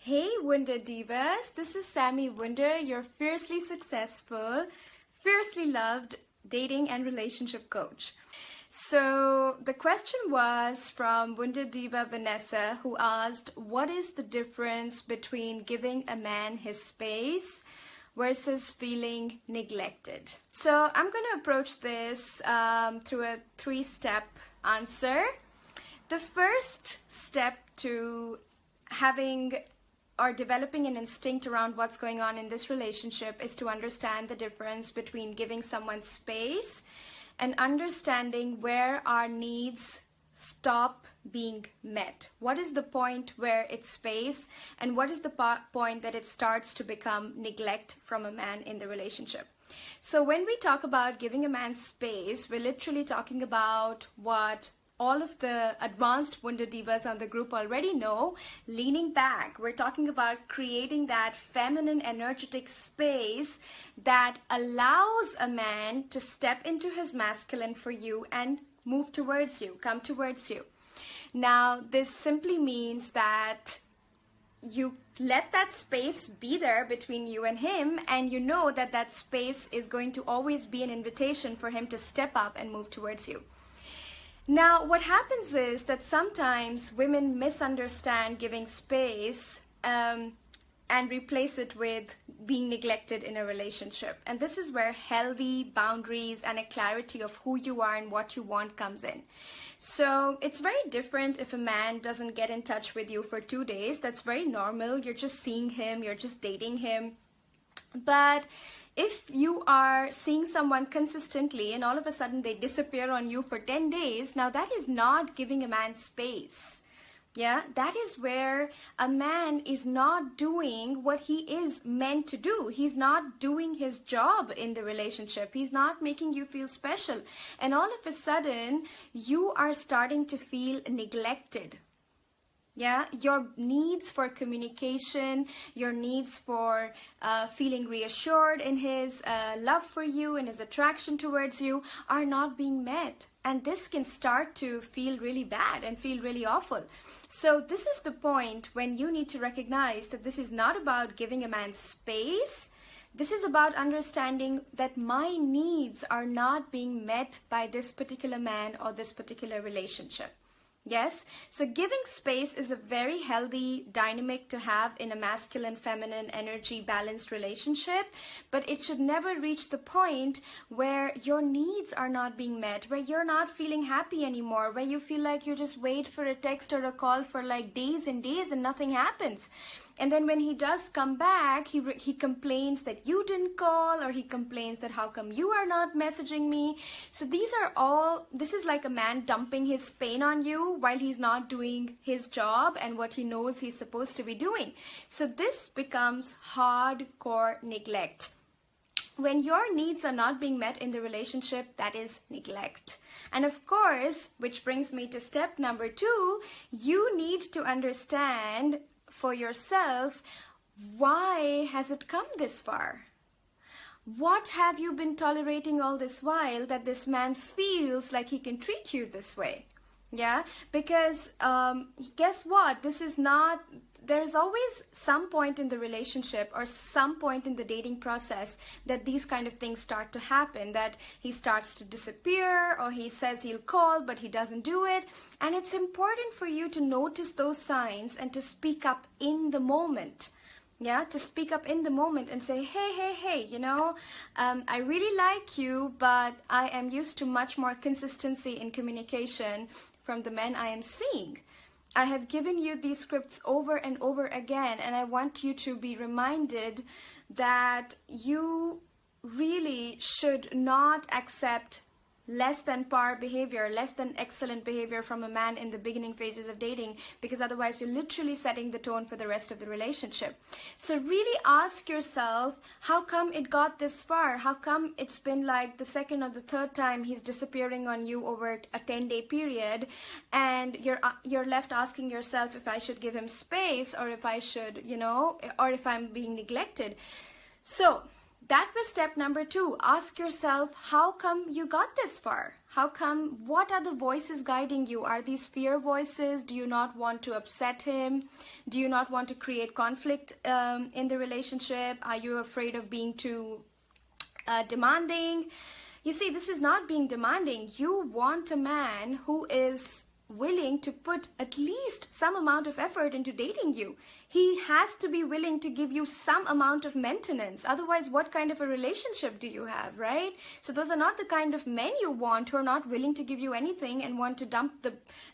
Hey Wonder Divas, this is Sammy Wonder, your fiercely successful, fiercely loved dating and relationship coach. So the question was from Wonder Diva Vanessa, who asked, what is the difference between giving a man his space versus feeling neglected? So I'm going to approach this through a three-step answer. The first step to having or developing an instinct around what's going on in this relationship is to understand the difference between giving someone space and understanding where our needs stop being met. What is the point where it's space, and what is the point that it starts to become neglect from a man in the relationship? So when we talk about giving a man space, we're literally talking about what all of the advanced Wonder Divas on the group already know, leaning back. We're talking about creating that feminine energetic space that allows a man to step into his masculine for you and move towards you, come towards you. Now, this simply means that you let that space be there between you and him, and you know that that space is going to always be an invitation for him to step up and move towards you. Now, what happens is that sometimes women misunderstand giving space and replace it with being neglected in a relationship. And this is where healthy boundaries and a clarity of who you are and what you want comes in. So it's very different if a man doesn't get in touch with you for 2 days. That's very normal. You're just seeing him, you're just dating him. But if you are seeing someone consistently and all of a sudden they disappear on you for 10 days, now that is not giving a man space. Yeah, that is where a man is not doing what he is meant to do. He's not doing his job in the relationship. He's not making you feel special. And all of a sudden, you are starting to feel neglected. Yeah, your needs for communication, your needs for feeling reassured in his love for you and his attraction towards you are not being met. And this can start to feel really bad and feel really awful. So this is the point when you need to recognize that this is not about giving a man space. This is about understanding that my needs are not being met by this particular man or this particular relationship. Yes, so giving space is a very healthy dynamic to have in a masculine, feminine, energy balanced relationship, but it should never reach the point where your needs are not being met, where you're not feeling happy anymore, where you feel like you just wait for a text or a call for like days and days and nothing happens. And then when he does come back, he complains that you didn't call, or he complains that how come you are not messaging me. So this is like a man dumping his pain on you while he's not doing his job and what he knows he's supposed to be doing. So this becomes hardcore neglect. When your needs are not being met in the relationship, that is neglect. And of course, which brings me to step number 2, you need to understand for yourself, why has it come this far? What have you been tolerating all this while that this man feels like he can treat you this way? Yeah, because guess what? There's always some point in the relationship or some point in the dating process that these kind of things start to happen, that he starts to disappear, or he says he'll call but he doesn't do it. And it's important for you to notice those signs and to speak up in the moment. Yeah, to speak up in the moment and say, hey, I really like you, but I am used to much more consistency in communication from the men I am seeing. I have given you these scripts over and over again, and I want you to be reminded that you really should not accept less than par behavior, less than excellent behavior from a man in the beginning phases of dating, because otherwise you're literally setting the tone for the rest of the relationship. So really ask yourself, how come it got this far? How come it's been like the second or the third time he's disappearing on you over a 10-day period, and you're left asking yourself if I should give him space, or if I should, or if I'm being neglected. So that was step number 2. Ask yourself, how come you got this far? How come, what are the voices guiding you? Are these fear voices? Do you not want to upset him? Do you not want to create conflict in the relationship? Are you afraid of being too demanding? You see, this is not being demanding. You want a man who is willing to put at least some amount of effort into dating you. He has to be willing to give you some amount of maintenance. Otherwise, what kind of a relationship do you have, right? So those are not the kind of men you want, who are not willing to give you anything and want to dump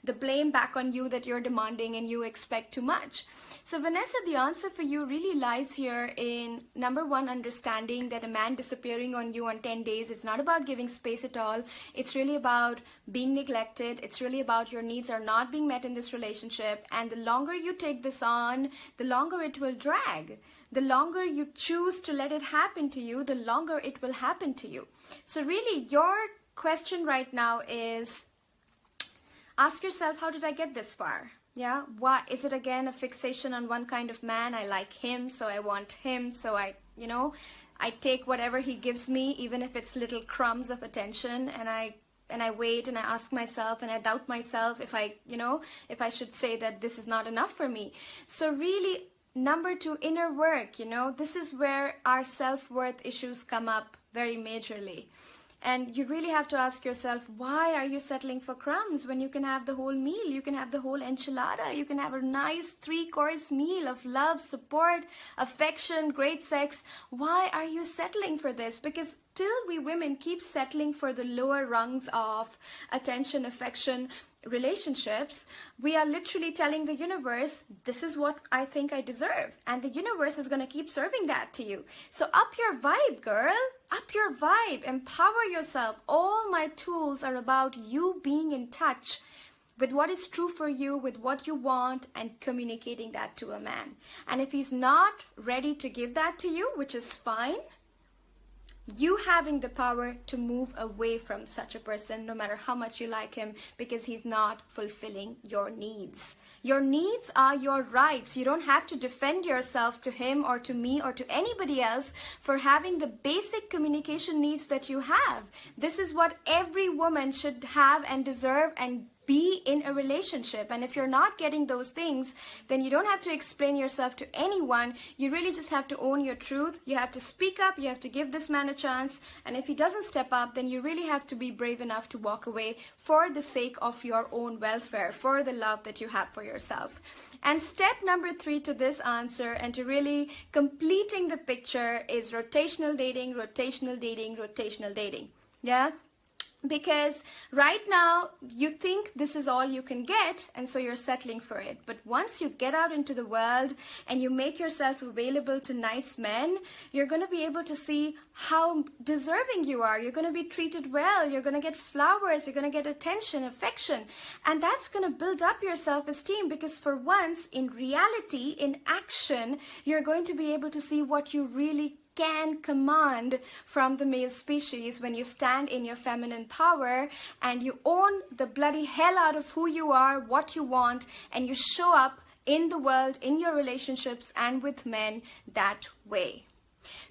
the blame back on you that you're demanding and you expect too much. So Vanessa, the answer for you really lies here in number 1, understanding that a man disappearing on you on 10 days, it's not about giving space at all. It's really about being neglected. It's really about your needs are not being met in this relationship. And the longer you take this on, the longer it will drag. The longer you choose to let it happen to you, the longer it will happen to you. So really, your question right now is, ask yourself, how did I get this far? Yeah, why is it again a fixation on one kind of man? I like him, so I want him, so I take whatever he gives me, even if it's little crumbs of attention, and I wait and I ask myself and I doubt myself if I should say that this is not enough for me. So really, number 2, inner work, this is where our self-worth issues come up very majorly. And you really have to ask yourself, why are you settling for crumbs when you can have the whole meal? You can have the whole enchilada. You can have a nice 3-course meal of love, support, affection, great sex. Why are you settling for this? Because till we women keep settling for the lower rungs of attention, affection, relationships, we are literally telling the universe, this is what I think I deserve. And the universe is going to keep serving that to you. So up your vibe, girl. Up your vibe. Empower yourself. All my tools are about you being in touch with what is true for you, with what you want, and communicating that to a man. And if he's not ready to give that to you, which is fine, you having the power to move away from such a person, no matter how much you like him, because he's not fulfilling your needs. Your needs are your rights. You don't have to defend yourself to him or to me or to anybody else for having the basic communication needs that you have. This is what every woman should have and deserve and be in a relationship. And if you're not getting those things, then you don't have to explain yourself to anyone. You really just have to own your truth. You have to speak up. You have to give this man a chance. And if he doesn't step up, then you really have to be brave enough to walk away for the sake of your own welfare, for the love that you have for yourself. And step number 3 to this answer and to really completing the picture is rotational dating, rotational dating, rotational dating. Yeah? Because right now you think this is all you can get, and so you're settling for it. But once you get out into the world and you make yourself available to nice men, you're going to be able to see how deserving you are. You're going to be treated well. You're going to get flowers. You're going to get attention, affection. And that's going to build up your self-esteem, because for once, in reality, in action, you're going to be able to see what you really can command from the male species when you stand in your feminine power and you own the bloody hell out of who you are, what you want, and you show up in the world, in your relationships and with men that way.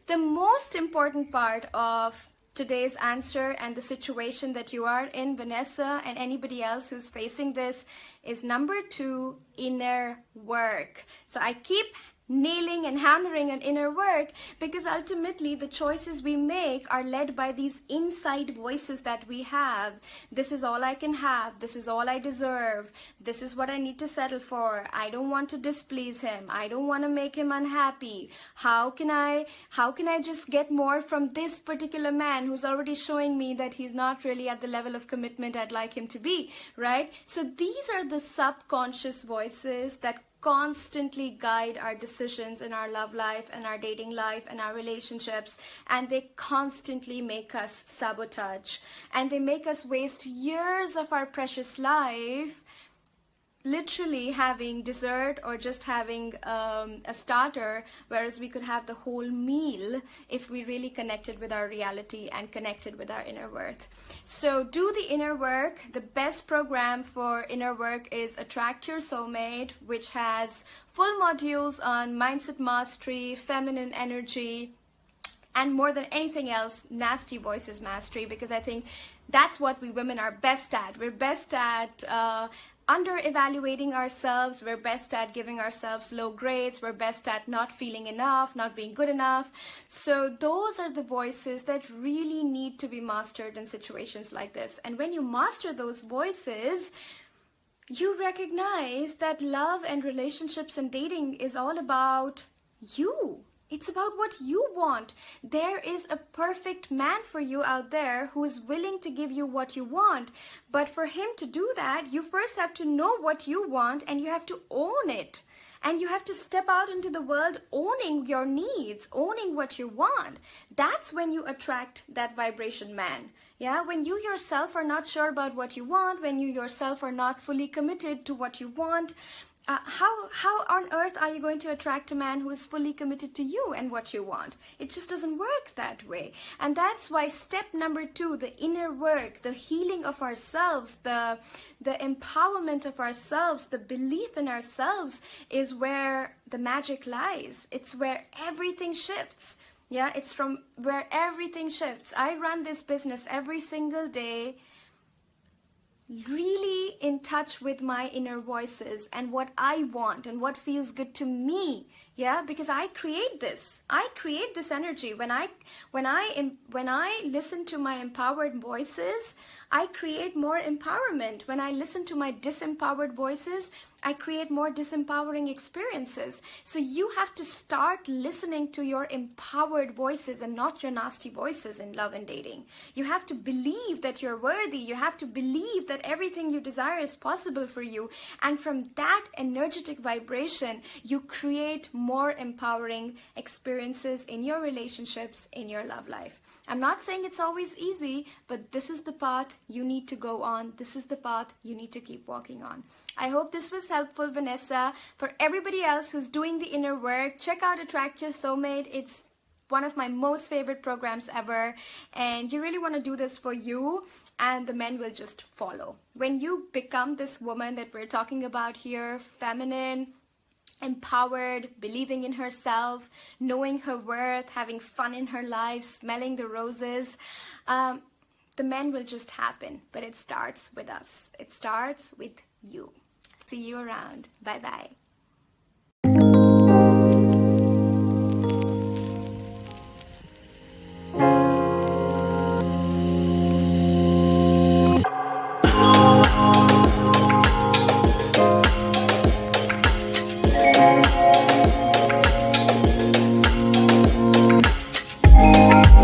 The most important part of today's answer and the situation that you are in, Vanessa, and anybody else who's facing this, is number 2, inner work. So I keep nailing and hammering on inner work because ultimately the choices we make are led by these inside voices that we have. This is all I can have. This is all I deserve. This is what I need to settle for. I don't want to displease him. I don't want to make him unhappy. How can I just get more from this particular man who's already showing me that he's not really at the level of commitment I'd like him to be, right? So these are the subconscious voices that constantly guide our decisions in our love life and our dating life and our relationships, and they constantly make us sabotage, and they make us waste years of our precious life literally having dessert or just having a starter, whereas we could have the whole meal if we really connected with our reality and connected with our inner worth. So do the inner work. The best program for inner work is Attract Your Soulmate, which has full modules on mindset mastery, feminine energy, And more than anything else, nasty voices mastery, because I think that's what we women are best at. We're best at under evaluating ourselves. We're best at giving ourselves low grades. We're best at not feeling enough, not being good enough. So those are the voices that really need to be mastered in situations like this. And when you master those voices, you recognize that love and relationships and dating is all about you. It's about what you want. There is a perfect man for you out there who is willing to give you what you want. But for him to do that, you first have to know what you want, and you have to own it. And you have to step out into the world owning your needs, owning what you want. That's when you attract that vibration man. Yeah, when you yourself are not sure about what you want, when you yourself are not fully committed to what you want, how on earth are you going to attract a man who is fully committed to you and what you want? It just doesn't work that way. And that's why step number 2, the inner work, the healing of ourselves, the empowerment of ourselves, the belief in ourselves is where the magic lies. It's where everything shifts. Yeah, it's from where everything shifts. I run this business every single day, really in touch with my inner voices and what I want and what feels good to me. Yeah, because I create this energy. When I listen to my empowered voices, I create more empowerment. When I listen to my disempowered voices, I create more disempowering experiences. So you have to start listening to your empowered voices and not your nasty voices in love and dating. You have to believe that you're worthy. You have to believe that everything you desire is possible for you. And from that energetic vibration, you create more empowering experiences in your relationships, in your love life. I'm not saying it's always easy, but this is the path you need to go on. This is the path you need to keep walking on. I hope this was helpful, Vanessa. For everybody else who's doing the inner work, check out Attract Your Soulmate. It's one of my most favorite programs ever, and you really want to do this for you, and the men will just follow. When you become this woman that we're talking about here, feminine, empowered, believing in herself, knowing her worth, having fun in her life, smelling the roses, the men will just happen. But it starts with us. It starts with you. See you around. Bye-bye.